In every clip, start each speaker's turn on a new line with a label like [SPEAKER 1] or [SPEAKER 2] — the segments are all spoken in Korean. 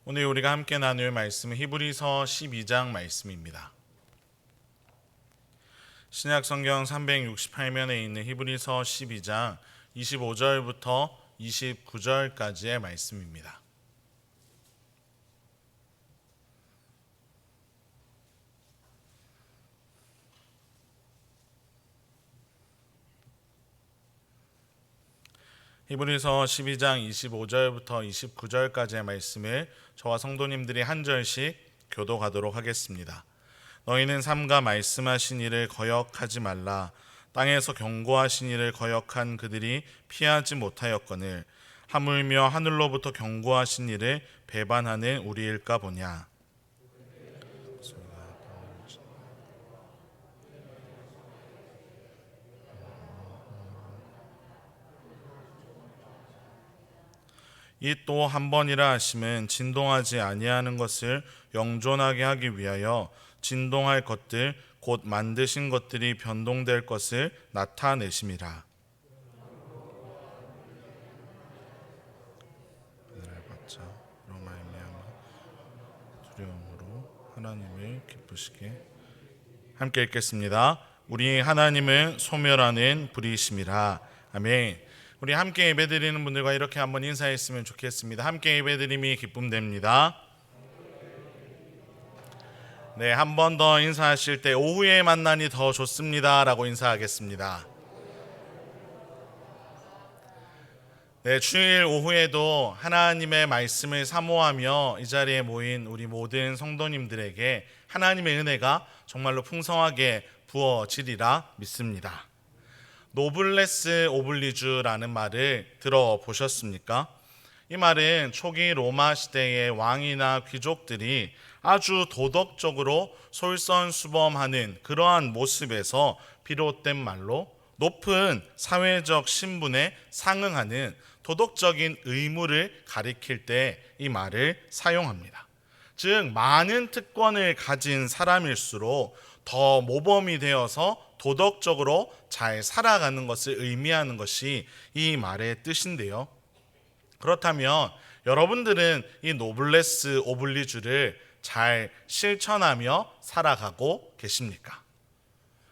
[SPEAKER 1] 오늘 우리가 함께 나눌 말씀은 히브리서 12장 말씀입니다. 신약 성경 368면에 있는 히브리서 12장 25절부터 29절까지의 말씀입니다. 히브리서 12장 25절부터 29절까지의 말씀을 저와 성도님들이 한 절씩 교독하도록 하겠습니다. 너희는 삼가 말씀하신 이를 거역하지 말라. 땅에서 경고하신 이를 거역한 그들이 피하지 못하였거늘 하물며 하늘로부터 경고하신 이를 배반하는 우리일까 보냐. 이 또 한 번이라 하심은 진동하지 아니하는 것을 영존하게 하기 위하여 진동할 것들 곧 만드신 것들이 변동될 것을 나타내심이라. 하늘을 받자 로마 말미암아 두려움으로 하나님을 기쁘시게. 함께 읽겠습니다. 우리 하나님은 소멸하는 불이심이라. 아멘. 우리 함께 예배드리는 분들과 이렇게 한번 인사했으면 좋겠습니다. 함께 예배드림이 기쁨됩니다. 네, 한 번 더 인사하실 때 오후에 만나니 더 좋습니다 라고 인사하겠습니다. 네, 주일 오후에도 하나님의 말씀을 사모하며 이 자리에 모인 우리 모든 성도님들에게 하나님의 은혜가 정말로 풍성하게 부어지리라 믿습니다. 노블레스 오블리주라는 말을 들어보셨습니까? 이 말은 초기 로마 시대의 왕이나 귀족들이 아주 도덕적으로 솔선수범하는 그러한 모습에서 비롯된 말로 높은 사회적 신분에 상응하는 도덕적인 의무를 가리킬 때 이 말을 사용합니다. 즉 많은 특권을 가진 사람일수록 더 모범이 되어서 도덕적으로 잘 살아가는 것을 의미하는 것이 이 말의 뜻인데요. 그렇다면 여러분들은 이 노블레스 오블리주를 잘 실천하며 살아가고 계십니까?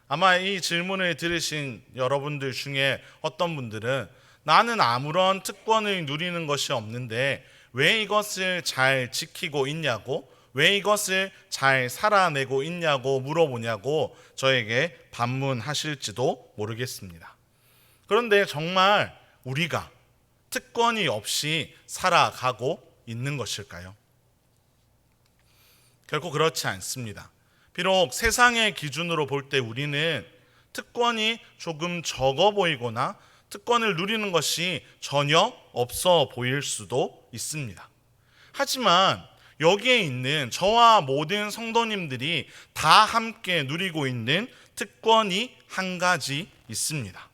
[SPEAKER 1] 아마 이 질문을 들으신 여러분들 중에 어떤 분들은 나는 아무런 특권을 누리는 것이 없는데 왜 이것을 잘 지키고 있냐고, 왜 이것을 잘 살아내고 있냐고 물어보냐고 저에게 반문하실지도 모르겠습니다. 그런데 정말 우리가 특권이 없이 살아가고 있는 것일까요? 결코 그렇지 않습니다. 비록 세상의 기준으로 볼 때 우리는 특권이 조금 적어 보이거나 특권을 누리는 것이 전혀 없어 보일 수도 있습니다. 하지만 여기에 있는 저와 모든 성도님들이 다 함께 누리고 있는 특권이 한 가지 있습니다.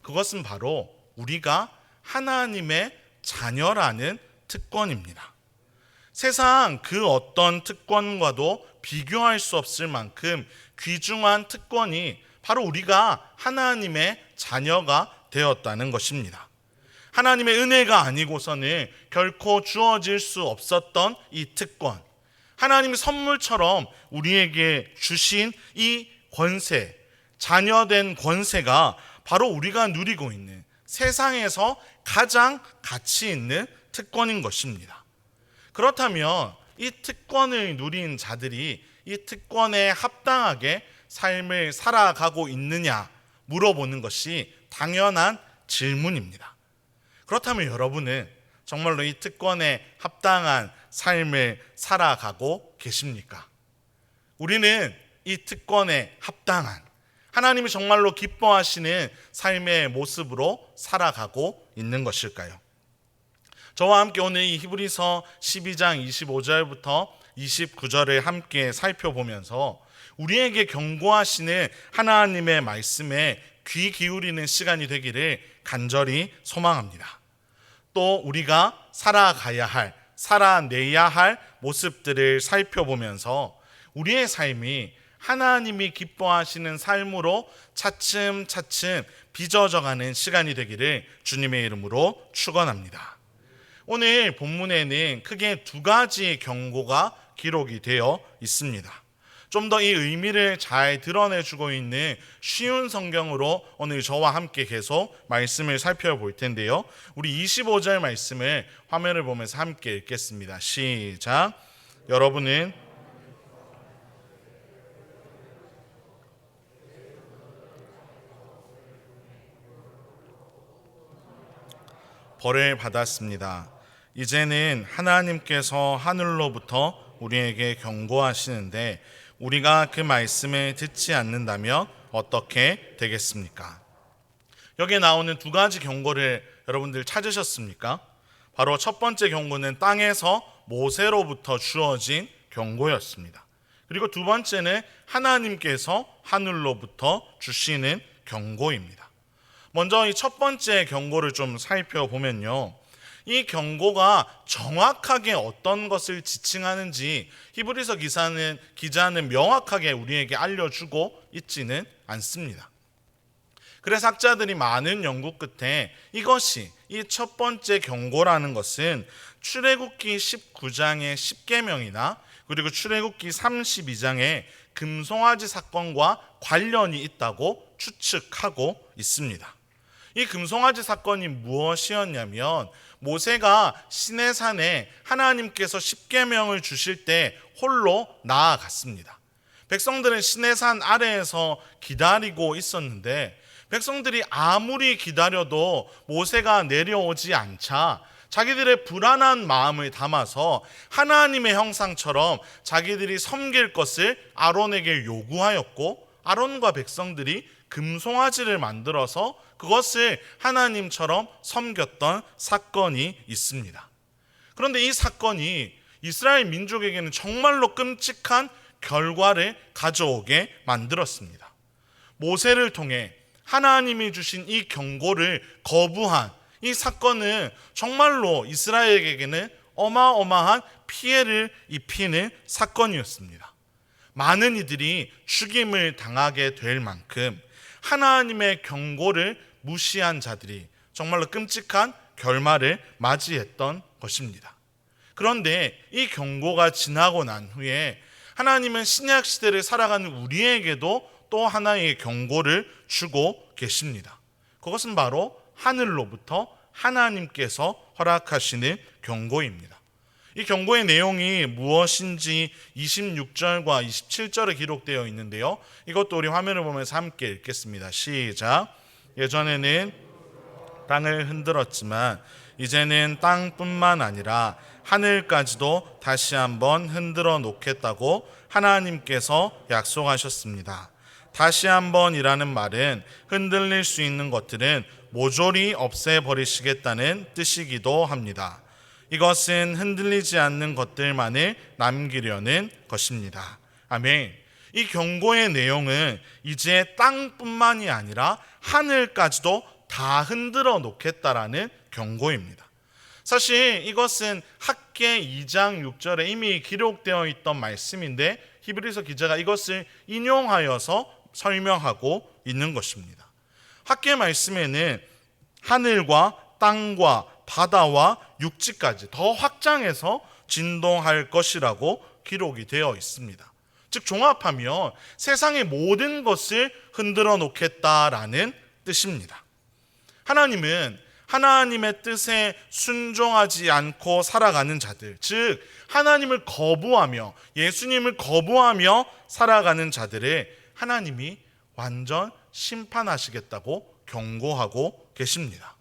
[SPEAKER 1] 그것은 바로 우리가 하나님의 자녀라는 특권입니다. 세상 그 어떤 특권과도 비교할 수 없을 만큼 귀중한 특권이 바로 우리가 하나님의 자녀가 되었다는 것입니다. 하나님의 은혜가 아니고서는 결코 주어질 수 없었던 이 특권, 하나님의 선물처럼 우리에게 주신 이 권세, 자녀된 권세가 바로 우리가 누리고 있는 세상에서 가장 가치 있는 특권인 것입니다. 그렇다면 이 특권을 누린 자들이 이 특권에 합당하게 삶을 살아가고 있느냐 물어보는 것이 당연한 질문입니다. 그렇다면 여러분은 정말로 이 특권에 합당한 삶을 살아가고 계십니까? 우리는 이 특권에 합당한 하나님이 정말로 기뻐하시는 삶의 모습으로 살아가고 있는 것일까요? 저와 함께 오늘 이 히브리서 12장 25절부터 29절을 함께 살펴보면서 우리에게 경고하시는 하나님의 말씀에 귀 기울이는 시간이 되기를 간절히 소망합니다. 또 우리가 살아가야 할, 살아내야 할 모습들을 살펴보면서 우리의 삶이 하나님이 기뻐하시는 삶으로 차츰차츰 빚어져가는 시간이 되기를 주님의 이름으로 축원합니다. 오늘 본문에는 크게 두 가지 경고가 기록이 되어 있습니다. 좀 더 이 의미를 잘 드러내주고 있는 쉬운 성경으로 오늘 저와 함께 계속 말씀을 살펴볼 텐데요. 우리 25절 말씀을 화면을 보면서 함께 읽겠습니다. 시작. 여러분은 벌을 받았습니다. 이제는 하나님께서 하늘로부터 우리에게 경고하시는데 우리가 그 말씀을 듣지 않는다면 어떻게 되겠습니까? 여기에 나오는 두 가지 경고를 여러분들 찾으셨습니까? 바로 첫 번째 경고는 땅에서 모세로부터 주어진 경고였습니다. 그리고 두 번째는 하나님께서 하늘로부터 주시는 경고입니다. 먼저 이 첫 번째 경고를 좀 살펴보면요, 이 경고가 정확하게 어떤 것을 지칭하는지 히브리서 기자는 명확하게 우리에게 알려주고 있지는 않습니다. 그래서 학자들이 많은 연구 끝에 이것이 이 첫 번째 경고라는 것은 출애굽기 19장의 10계명이나 그리고 출애굽기 32장의 금송아지 사건과 관련이 있다고 추측하고 있습니다. 이 금송아지 사건이 무엇이었냐면, 모세가 시내산에 하나님께서 십계명을 주실 때 홀로 나아갔습니다. 백성들은 시내산 아래에서 기다리고 있었는데 백성들이 아무리 기다려도 모세가 내려오지 않자 자기들의 불안한 마음을 담아서 하나님의 형상처럼 자기들이 섬길 것을 아론에게 요구하였고, 아론과 백성들이 금송아지를 만들어서 그것을 하나님처럼 섬겼던 사건이 있습니다. 그런데 이 사건이 이스라엘 민족에게는 정말로 끔찍한 결과를 가져오게 만들었습니다. 모세를 통해 하나님이 주신 이 경고를 거부한 이 사건은 정말로 이스라엘에게는 어마어마한 피해를 입히는 사건이었습니다. 많은 이들이 죽임을 당하게 될 만큼 하나님의 경고를 무시한 자들이 정말로 끔찍한 결말을 맞이했던 것입니다. 그런데 이 경고가 지나고 난 후에 하나님은 신약 시대를 살아가는 우리에게도 또 하나의 경고를 주고 계십니다. 그것은 바로 하늘로부터 하나님께서 허락하시는 경고입니다. 이 경고의 내용이 무엇인지 26절과 27절에 기록되어 있는데요, 이것도 우리 화면을 보면서 함께 읽겠습니다. 시작. 예전에는 땅을 흔들었지만 이제는 땅뿐만 아니라 하늘까지도 다시 한번 흔들어 놓겠다고 하나님께서 약속하셨습니다. 다시 한번이라는 말은 흔들릴 수 있는 것들은 모조리 없애버리시겠다는 뜻이기도 합니다. 이것은 흔들리지 않는 것들만을 남기려는 것입니다. 아멘. 이 경고의 내용은 이제 땅뿐만이 아니라 하늘까지도 다 흔들어 놓겠다라는 경고입니다. 사실 이것은 학개 2장 6절에 이미 기록되어 있던 말씀인데 히브리서 기자가 이것을 인용하여서 설명하고 있는 것입니다. 학개 말씀에는 하늘과 땅과 바다와 육지까지 더 확장해서 진동할 것이라고 기록이 되어 있습니다. 즉 종합하면 세상의 모든 것을 흔들어 놓겠다라는 뜻입니다. 하나님은 하나님의 뜻에 순종하지 않고 살아가는 자들, 즉 하나님을 거부하며 예수님을 거부하며 살아가는 자들을 하나님이 완전 심판하시겠다고 경고하고 계십니다.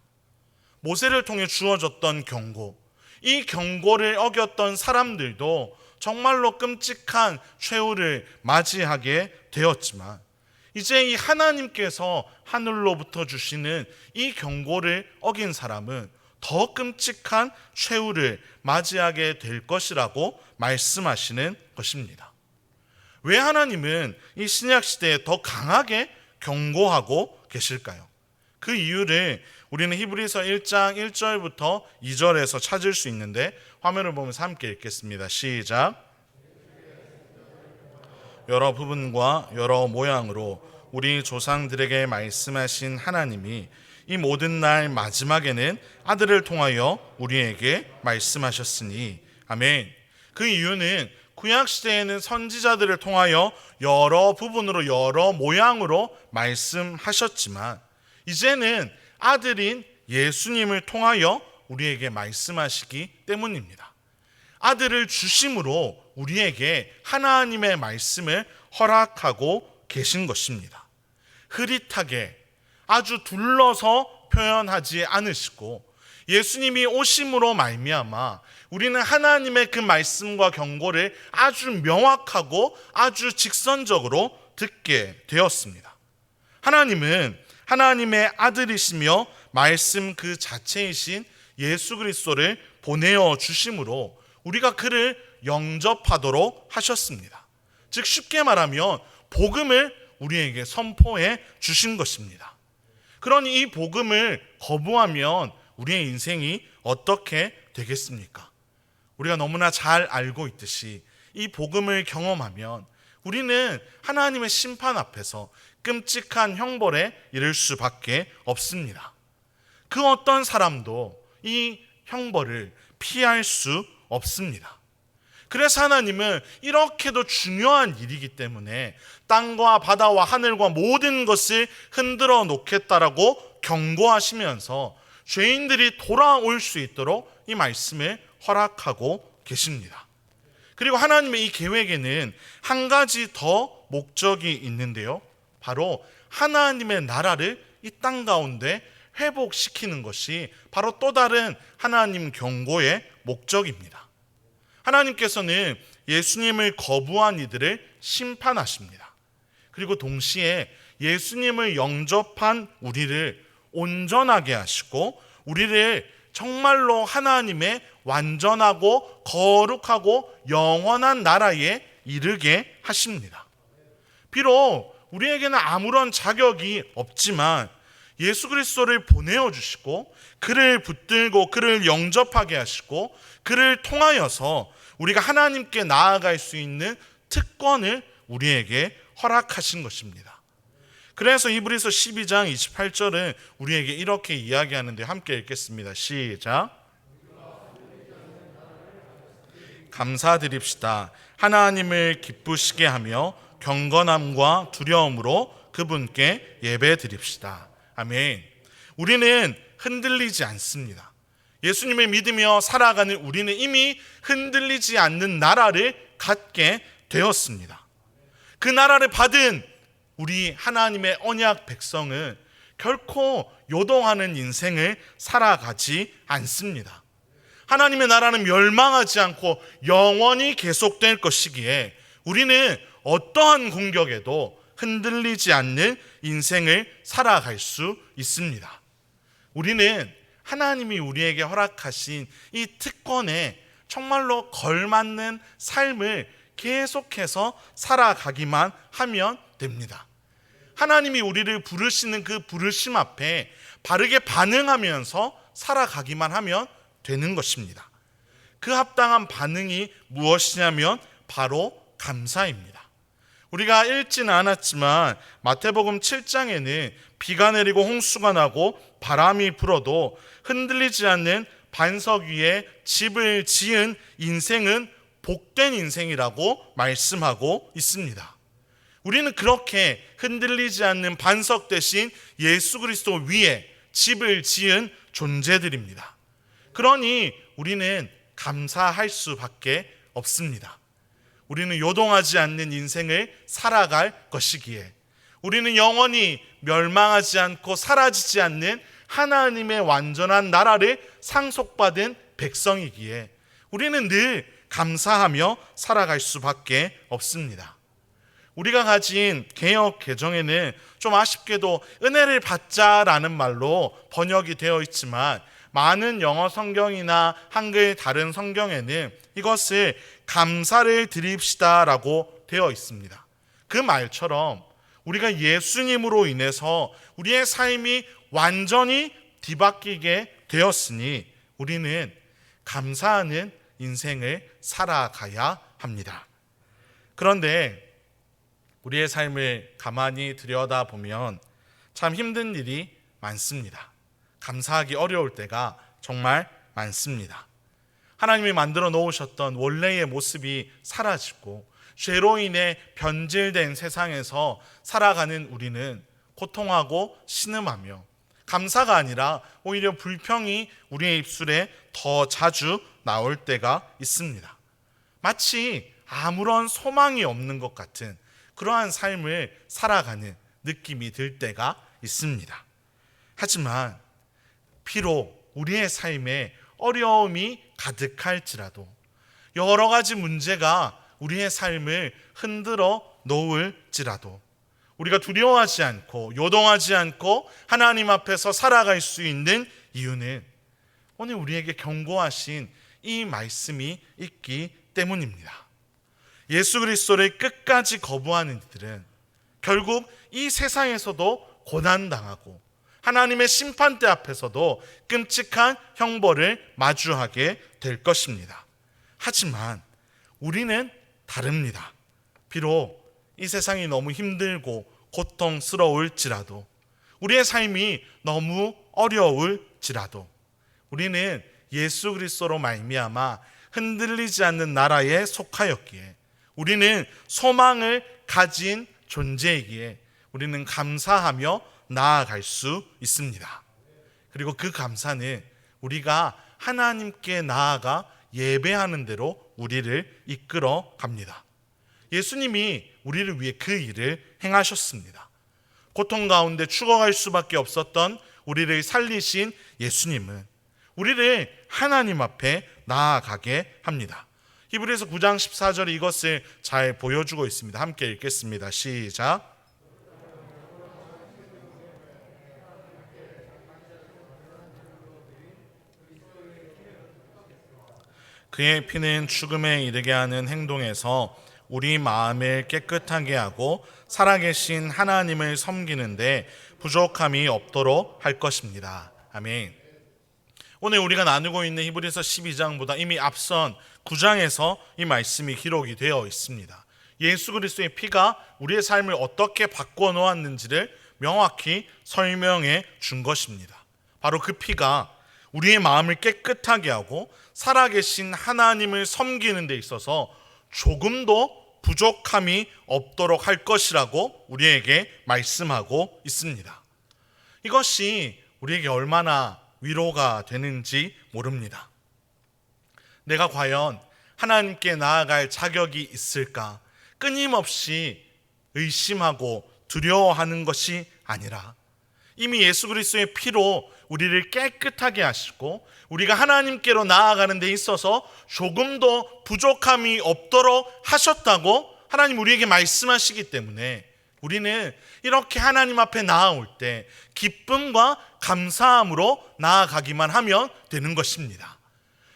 [SPEAKER 1] 모세를 통해 주어졌던 경고, 이 경고를 어겼던 사람들도 정말로 끔찍한 최후를 맞이하게 되었지만 이제 이 하나님께서 하늘로부터 주시는 이 경고를 어긴 사람은 더 끔찍한 최후를 맞이하게 될 것이라고 말씀하시는 것입니다. 왜 하나님은 이 신약 시대에 더 강하게 경고하고 계실까요? 그 이유를 우리는 히브리서 1장 1절부터 2절에서 찾을 수 있는데 화면을 보면서 함께 읽겠습니다. 시작. 여러 부분과 여러 모양으로 우리 조상들에게 말씀하신 하나님이 이 모든 날 마지막에는 아들을 통하여 우리에게 말씀하셨으니. 아멘. 그 이유는 구약 시대에는 선지자들을 통하여 여러 부분으로 여러 모양으로 말씀하셨지만 이제는 아들인 예수님을 통하여 우리에게 말씀하시기 때문입니다. 아들을 주심으로 우리에게 하나님의 말씀을 허락하고 계신 것입니다. 흐릿하게 아주 둘러서 표현하지 않으시고 예수님이 오심으로 말미암아 우리는 하나님의 그 말씀과 경고를 아주 명확하고 아주 직선적으로 듣게 되었습니다. 하나님은 하나님의 아들이시며 말씀 그 자체이신 예수 그리스도를 보내어 주심으로 우리가 그를 영접하도록 하셨습니다. 즉 쉽게 말하면 복음을 우리에게 선포해 주신 것입니다. 그러니 이 복음을 거부하면 우리의 인생이 어떻게 되겠습니까? 우리가 너무나 잘 알고 있듯이 이 복음을 경험하면 우리는 하나님의 심판 앞에서 끔찍한 형벌에 이를 수밖에 없습니다. 그 어떤 사람도 이 형벌을 피할 수 없습니다. 그래서 하나님은 이렇게도 중요한 일이기 때문에 땅과 바다와 하늘과 모든 것을 흔들어 놓겠다라고 경고하시면서 죄인들이 돌아올 수 있도록 이 말씀을 허락하고 계십니다. 그리고 하나님의 이 계획에는 한 가지 더 목적이 있는데요. 바로 하나님의 나라를 이 땅 가운데 회복시키는 것이 바로 또 다른 하나님 경고의 목적입니다. 하나님께서는 예수님을 거부한 이들을 심판하십니다. 그리고 동시에 예수님을 영접한 우리를 온전하게 하시고 우리를 정말로 하나님의 완전하고 거룩하고 영원한 나라에 이르게 하십니다. 비록 우리에게는 아무런 자격이 없지만 예수 그리스도를 보내어 주시고 그를 붙들고 그를 영접하게 하시고 그를 통하여서 우리가 하나님께 나아갈 수 있는 특권을 우리에게 허락하신 것입니다. 그래서 히브리서 12장 28절은 우리에게 이렇게 이야기하는데 함께 읽겠습니다. 시작. 감사드립시다. 하나님을 기쁘시게 하며 경건함과 두려움으로 그분께 예배드립시다. 아멘. 우리는 흔들리지 않습니다. 예수님을 믿으며 살아가는 우리는 이미 흔들리지 않는 나라를 갖게 되었습니다. 그 나라를 받은 우리 하나님의 언약 백성은 결코 요동하는 인생을 살아가지 않습니다. 하나님의 나라는 멸망하지 않고 영원히 계속될 것이기에 우리는 어떠한 공격에도 흔들리지 않는 인생을 살아갈 수 있습니다. 우리는 하나님이 우리에게 허락하신 이 특권에 정말로 걸맞는 삶을 계속해서 살아가기만 하면 됩니다. 하나님이 우리를 부르시는 그 부르심 앞에 바르게 반응하면서 살아가기만 하면 되는 것입니다. 그 합당한 반응이 무엇이냐면 바로 감사입니다. 우리가 읽지는 않았지만 마태복음 7장에는 비가 내리고 홍수가 나고 바람이 불어도 흔들리지 않는 반석 위에 집을 지은 인생은 복된 인생이라고 말씀하고 있습니다. 우리는 그렇게 흔들리지 않는 반석 대신 예수 그리스도 위에 집을 지은 존재들입니다. 그러니 우리는 감사할 수밖에 없습니다. 우리는 요동하지 않는 인생을 살아갈 것이기에 우리는 영원히 멸망하지 않고 사라지지 않는 하나님의 완전한 나라를 상속받은 백성이기에 우리는 늘 감사하며 살아갈 수밖에 없습니다. 우리가 가진 개역 개정에는 좀 아쉽게도 은혜를 받자라는 말로 번역이 되어 있지만 많은 영어 성경이나 한글 다른 성경에는 이것을 감사를 드립시다라고 되어 있습니다. 그 말처럼 우리가 예수님으로 인해서 우리의 삶이 완전히 뒤바뀌게 되었으니 우리는 감사하는 인생을 살아가야 합니다. 그런데 우리의 삶을 가만히 들여다보면 참 힘든 일이 많습니다. 감사하기 어려울 때가 정말 많습니다. 하나님이 만들어 놓으셨던 원래의 모습이 사라지고 죄로 인해 변질된 세상에서 살아가는 우리는 고통하고 신음하며 감사가 아니라 오히려 불평이 우리의 입술에 더 자주 나올 때가 있습니다. 마치 아무런 소망이 없는 것 같은 그러한 삶을 살아가는 느낌이 들 때가 있습니다. 하지만 비록 우리의 삶에 어려움이 가득할지라도 여러 가지 문제가 우리의 삶을 흔들어 놓을지라도 우리가 두려워하지 않고 요동하지 않고 하나님 앞에서 살아갈 수 있는 이유는 오늘 우리에게 경고하신 이 말씀이 있기 때문입니다. 예수 그리스도를 끝까지 거부하는 이들은 결국 이 세상에서도 고난당하고 하나님의 심판대 앞에서도 끔찍한 형벌을 마주하게 될 것입니다. 하지만 우리는 다릅니다. 비록 이 세상이 너무 힘들고 고통스러울지라도 우리의 삶이 너무 어려울지라도 우리는 예수 그리스도로 말미암아 흔들리지 않는 나라에 속하였기에 우리는 소망을 가진 존재이기에 우리는 감사하며 나아갈 수 있습니다. 그리고 그 감사는 우리가 하나님께 나아가 예배하는 대로 우리를 이끌어 갑니다. 예수님이 우리를 위해 그 일을 행하셨습니다. 고통 가운데 죽어갈 수밖에 없었던 우리를 살리신 예수님은 우리를 하나님 앞에 나아가게 합니다. 히브리서 9장 14절에 이것을 잘 보여주고 있습니다. 함께 읽겠습니다. 시작. 그의 피는 죽음에 이르게 하는 행동에서 우리 마음을 깨끗하게 하고 살아계신 하나님을 섬기는데 부족함이 없도록 할 것입니다. 아멘. 오늘 우리가 나누고 있는 히브리서 12장보다 이미 앞선 9장에서 이 말씀이 기록이 되어 있습니다. 예수 그리스도의 피가 우리의 삶을 어떻게 바꿔 놓았는지를 명확히 설명해 준 것입니다. 바로 그 피가 우리의 마음을 깨끗하게 하고 살아계신 하나님을 섬기는 데 있어서 조금도 부족함이 없도록 할 것이라고 우리에게 말씀하고 있습니다. 이것이 우리에게 얼마나 위로가 되는지 모릅니다. 내가 과연 하나님께 나아갈 자격이 있을까? 끊임없이 의심하고 두려워하는 것이 아니라 이미 예수 그리스도의 피로 우리를 깨끗하게 하시고 우리가 하나님께로 나아가는 데 있어서 조금도 부족함이 없도록 하셨다고 하나님 우리에게 말씀하시기 때문에 우리는 이렇게 하나님 앞에 나아올 때 기쁨과 감사함으로 나아가기만 하면 되는 것입니다.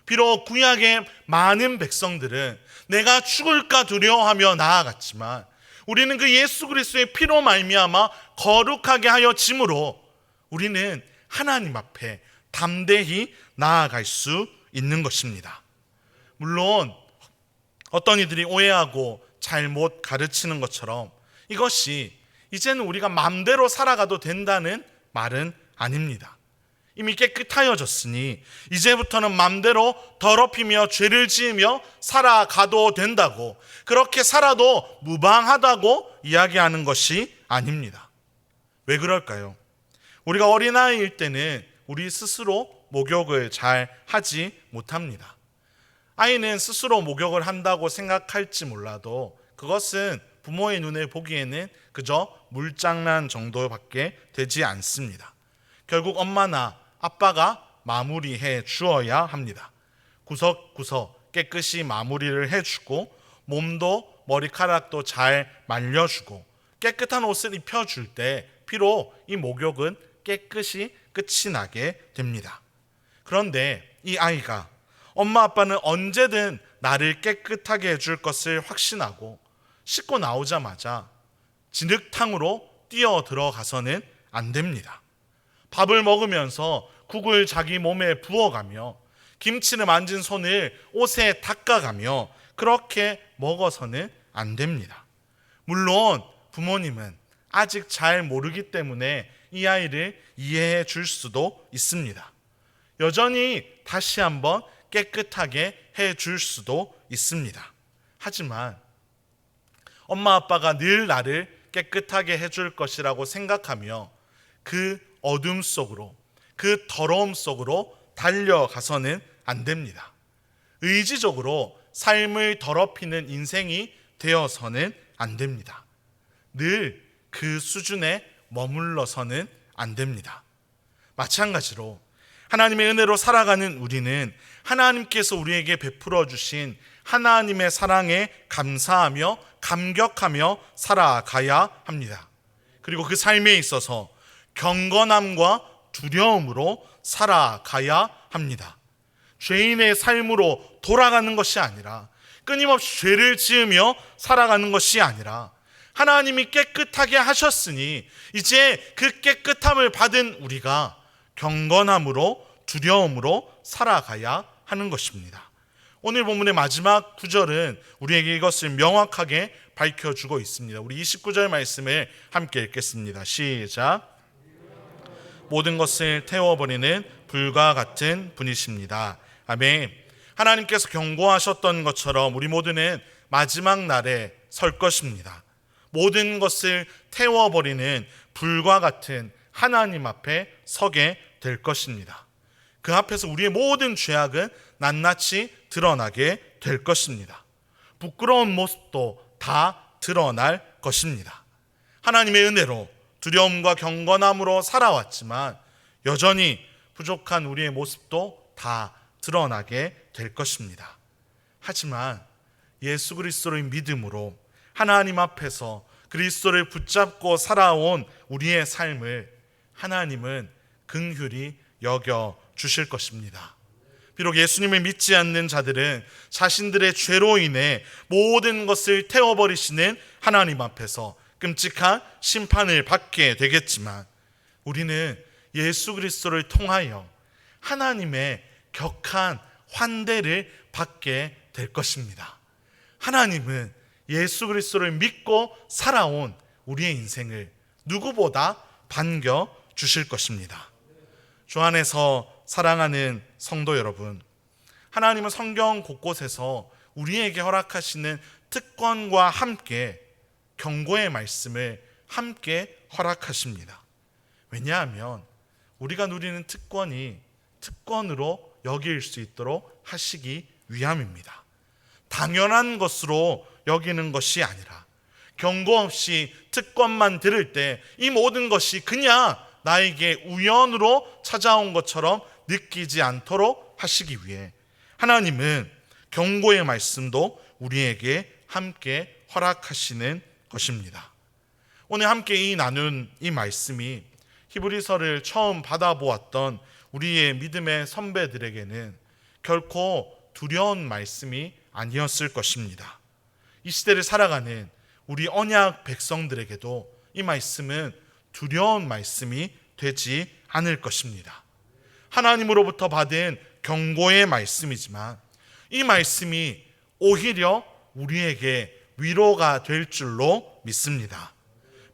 [SPEAKER 1] 비록 구약의 많은 백성들은 내가 죽을까 두려워하며 나아갔지만 우리는 그 예수 그리스도의 피로 말미암아 거룩하게 하여짐으로 우리는 하나님 앞에 담대히 나아갈 수 있는 것입니다. 물론 어떤 이들이 오해하고 잘못 가르치는 것처럼 이것이 이제는 우리가 마음대로 살아가도 된다는 말은 아닙니다. 이미 깨끗하여졌으니 이제부터는 마음대로 더럽히며 죄를 지으며 살아가도 된다고, 그렇게 살아도 무방하다고 이야기하는 것이 아닙니다. 왜 그럴까요? 우리가 어린아이일 때는 우리 스스로 목욕을 잘 하지 못합니다. 아이는 스스로 목욕을 한다고 생각할지 몰라도 그것은 부모의 눈에 보기에는 그저 물장난 정도밖에 되지 않습니다. 결국 엄마나 아빠가 마무리해 주어야 합니다. 구석구석 깨끗이 마무리를 해주고 몸도 머리카락도 잘 말려주고 깨끗한 옷을 입혀줄 때 비록 이 목욕은 깨끗이 끝이 나게 됩니다. 그런데 이 아이가 엄마 아빠는 언제든 나를 깨끗하게 해줄 것을 확신하고 씻고 나오자마자 진흙탕으로 뛰어 들어가서는 안 됩니다. 밥을 먹으면서 국을 자기 몸에 부어가며 김치를 만진 손을 옷에 닦아가며 그렇게 먹어서는 안 됩니다. 물론 부모님은 아직 잘 모르기 때문에 이 아이를 이해해 줄 수도 있습니다. 여전히 다시 한번 깨끗하게 해 줄 수도 있습니다. 하지만 엄마 아빠가 늘 나를 깨끗하게 해줄 것이라고 생각하며 그 어둠 속으로, 그 더러움 속으로 달려가서는 안 됩니다. 의지적으로 삶을 더럽히는 인생이 되어서는 안 됩니다. 늘 그 수준에 머물러서는 안 됩니다. 마찬가지로 하나님의 은혜로 살아가는 우리는 하나님께서 우리에게 베풀어 주신 하나님의 사랑에 감사하며 감격하며 살아가야 합니다. 그리고 그 삶에 있어서 경건함과 두려움으로 살아가야 합니다. 죄인의 삶으로 돌아가는 것이 아니라, 끊임없이 죄를 지으며 살아가는 것이 아니라, 하나님이 깨끗하게 하셨으니 이제 그 깨끗함을 받은 우리가 경건함으로 두려움으로 살아가야 하는 것입니다. 오늘 본문의 마지막 구절은 우리에게 이것을 명확하게 밝혀주고 있습니다. 우리 29절 말씀을 함께 읽겠습니다. 시작. 모든 것을 태워버리는 불과 같은 분이십니다. 아멘. 하나님께서 경고하셨던 것처럼 우리 모두는 마지막 날에 설 것입니다. 모든 것을 태워버리는 불과 같은 하나님 앞에 서게 될 것입니다. 그 앞에서 우리의 모든 죄악은 낱낱이 드러나게 될 것입니다. 부끄러운 모습도 다 드러날 것입니다. 하나님의 은혜로 두려움과 경건함으로 살아왔지만 여전히 부족한 우리의 모습도 다 드러나게 될 것입니다. 하지만 예수 그리스도의 믿음으로 하나님 앞에서 그리스도를 붙잡고 살아온 우리의 삶을 하나님은 긍휼히 여겨 주실 것입니다. 비록 예수님을 믿지 않는 자들은 자신들의 죄로 인해 모든 것을 태워버리시는 하나님 앞에서 끔찍한 심판을 받게 되겠지만 우리는 예수 그리스도를 통하여 하나님의 격한 환대를 받게 될 것입니다. 하나님은 예수 그리스도를 믿고 살아온 우리의 인생을 누구보다 반겨 주실 것입니다. 주 안에서 사랑하는 성도 여러분, 하나님은 성경 곳곳에서 우리에게 허락하시는 특권과 함께 경고의 말씀을 함께 허락하십니다. 왜냐하면 우리가 누리는 특권이 특권으로 여길 수 있도록 하시기 위함입니다. 당연한 것으로 여기는 것이 아니라 경고 없이 특권만 들을 때 이 모든 것이 그냥 나에게 우연으로 찾아온 것처럼 느끼지 않도록 하시기 위해 하나님은 경고의 말씀도 우리에게 함께 허락하시는 것입니다. 오늘 함께 나눈 이 말씀이 히브리서를 처음 받아보았던 우리의 믿음의 선배들에게는 결코 두려운 말씀이 아니었을 것입니다. 이 시대를 살아가는 우리 언약 백성들에게도 이 말씀은 두려운 말씀이 되지 않을 것입니다. 하나님으로부터 받은 경고의 말씀이지만 이 말씀이 오히려 우리에게 위로가 될 줄로 믿습니다.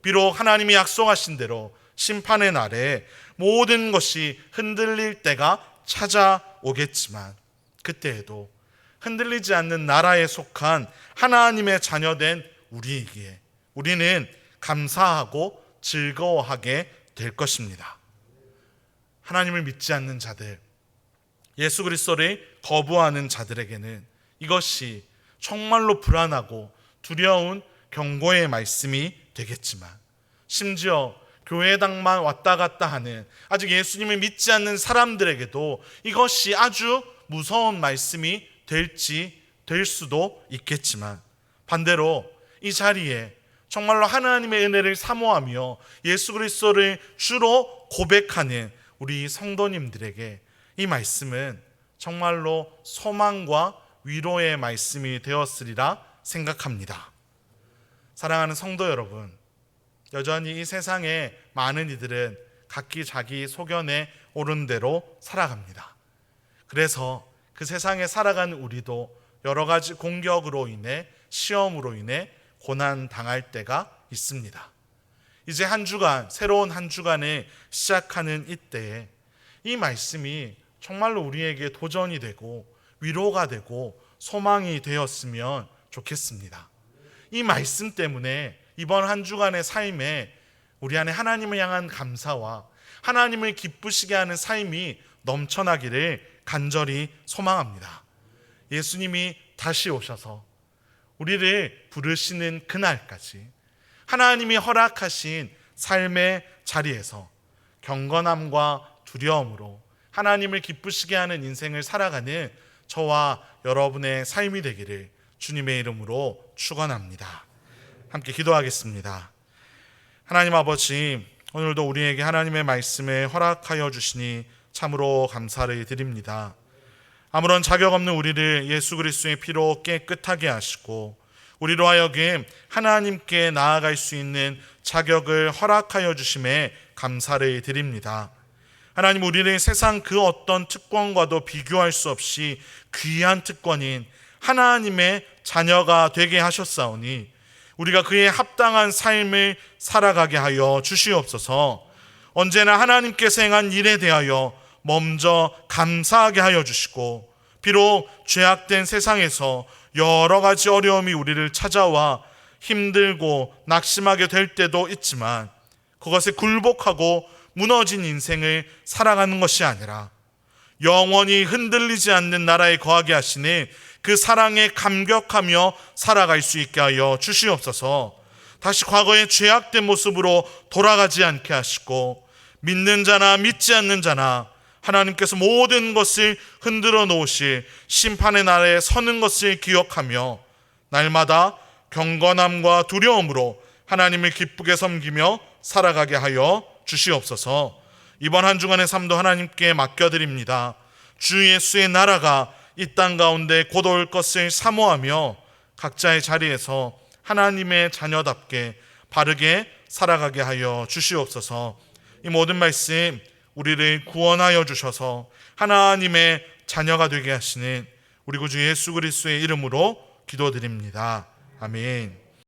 [SPEAKER 1] 비록 하나님이 약속하신 대로 심판의 날에 모든 것이 흔들릴 때가 찾아오겠지만 그때에도 흔들리지 않는 나라에 속한 하나님의 자녀된 우리에게 우리는 감사하고 즐거워하게 될 것입니다. 하나님을 믿지 않는 자들, 예수 그리스도를 거부하는 자들에게는 이것이 정말로 불안하고 두려운 경고의 말씀이 되겠지만 심지어 교회당만 왔다 갔다 하는 아직 예수님을 믿지 않는 사람들에게도 이것이 아주 무서운 말씀이 될 수도 있겠지만 반대로 이 자리에 정말로 하나님의 은혜를 사모하며 예수 그리스도를 주로 고백하는 우리 성도님들에게 이 말씀은 정말로 소망과 위로의 말씀이 되었으리라 생각합니다. 사랑하는 성도 여러분, 여전히 이 세상에 많은 이들은 각기 자기 소견에 옳은 대로 살아갑니다. 그래서 그 세상에 살아가는 우리도 여러 가지 공격으로 인해 시험으로 인해 고난 당할 때가 있습니다. 이제 한 주간, 새로운 한 주간을 시작하는 이때에 이 말씀이 정말로 우리에게 도전이 되고 위로가 되고 소망이 되었으면 좋겠습니다. 이 말씀 때문에 이번 한 주간의 삶에 우리 안에 하나님을 향한 감사와 하나님을 기쁘시게 하는 삶이 넘쳐나기를 간절히 소망합니다. 예수님이 다시 오셔서 우리를 부르시는 그날까지 하나님이 허락하신 삶의 자리에서 경건함과 두려움으로 하나님을 기쁘시게 하는 인생을 살아가는 저와 여러분의 삶이 되기를 주님의 이름으로 축원합니다. 함께 기도하겠습니다. 하나님 아버지, 오늘도 우리에게 하나님의 말씀을 허락하여 주시니 참으로 감사를 드립니다. 아무런 자격 없는 우리를 예수 그리스도의 피로 깨끗하게 하시고 우리로 하여금 하나님께 나아갈 수 있는 자격을 허락하여 주심에 감사를 드립니다. 하나님, 우리를 세상 그 어떤 특권과도 비교할 수 없이 귀한 특권인 하나님의 자녀가 되게 하셨사오니 우리가 그에 합당한 삶을 살아가게 하여 주시옵소서. 언제나 하나님께서 행한 일에 대하여 먼저 감사하게 하여 주시고, 비록 죄악된 세상에서 여러 가지 어려움이 우리를 찾아와 힘들고 낙심하게 될 때도 있지만 그것에 굴복하고 무너진 인생을 살아가는 것이 아니라 영원히 흔들리지 않는 나라에 거하게 하시는 그 사랑에 감격하며 살아갈 수 있게 하여 주시옵소서. 다시 과거의 죄악된 모습으로 돌아가지 않게 하시고 믿는 자나 믿지 않는 자나 하나님께서 모든 것을 흔들어 놓으실 심판의 날에 서는 것을 기억하며 날마다 경건함과 두려움으로 하나님을 기쁘게 섬기며 살아가게 하여 주시옵소서. 이번 한 주간의 삶도 하나님께 맡겨드립니다. 주 예수의 나라가 이 땅 가운데 곧 올 것을 사모하며 각자의 자리에서 하나님의 자녀답게 바르게 살아가게 하여 주시옵소서. 이 모든 말씀 우리를 구원하여 주셔서 하나님의 자녀가 되게 하시는 우리 구주 예수 그리스도의 이름으로 기도드립니다. 아멘.